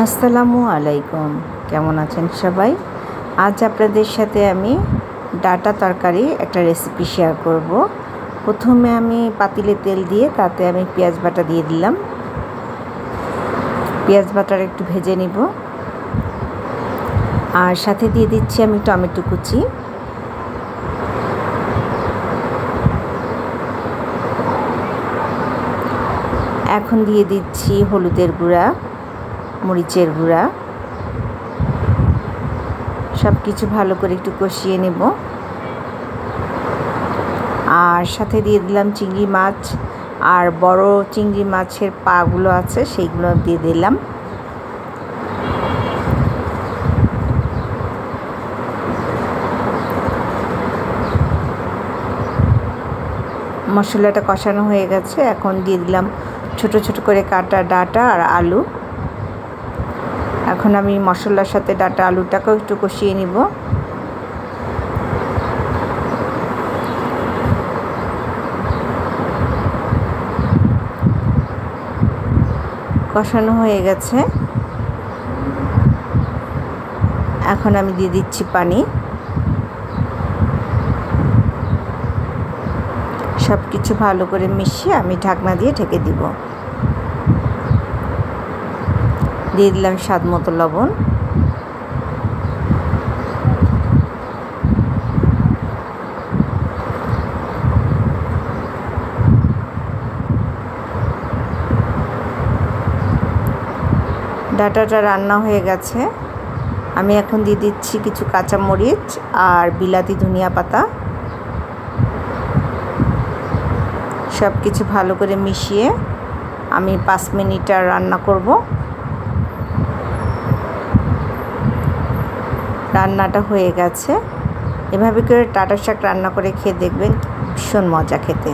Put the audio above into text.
আসসালামু আলাইকুম, কেমন আছেন সবাই? আজ আপনাদের সাথে আমি ডাটা তরকারি একটা রেসিপি শেয়ার করব। প্রথমে আমি পাতিলে তেল দিয়ে তাতে আমি পেঁয়াজ বাটা দিয়ে দিলাম। পেঁয়াজ বাটার একটু ভেজে নিব, আর সাথে দিয়ে দিচ্ছি আমি টমেটো কুচি। এখন দিয়ে দিচ্ছি হলুদের গুঁড়া, মরিচের গুঁড়া, সব কিছু ভালো করে একটু কষিয়ে নেব। আর সাথে দিয়ে দিলাম চিংড়ি মাছ, আর বড় চিংড়ি মাছের পাগুলো আছে সেইগুলো দিয়ে দিলাম। মশলাটা কষানো হয়ে গেছে, এখন দিয়ে দিলাম ছোট ছোট করে কাটা ডাটা আর আলু। এখন আমি মশলার সাথে ডাটা আলুটাকেও একটু কষিয়ে নিব। কষানো হয়ে গেছে, এখন আমি দিয়ে দিচ্ছি পানি। সব কিছু ভালো করে মিশিয়ে আমি ঢাকনা দিয়ে ঢেকে দিব। দিয়ে দিলাম স্বাদ মতো লবণ। ডাটাটা রান্না হয়ে গেছে, আমি এখন দিয়ে দিচ্ছি কিছু কাঁচামরিচ আর বিলাতি ধনিয়া পাতা। সব কিছু ভালো করে মিশিয়ে আমি 5 মিনিট আর রান্না করব। রান্নাটা হয়ে গেছে। এভাবে করে ডাটা শাক রান্না করে খেয়ে দেখবেন, ভীষণ মজা খেতে।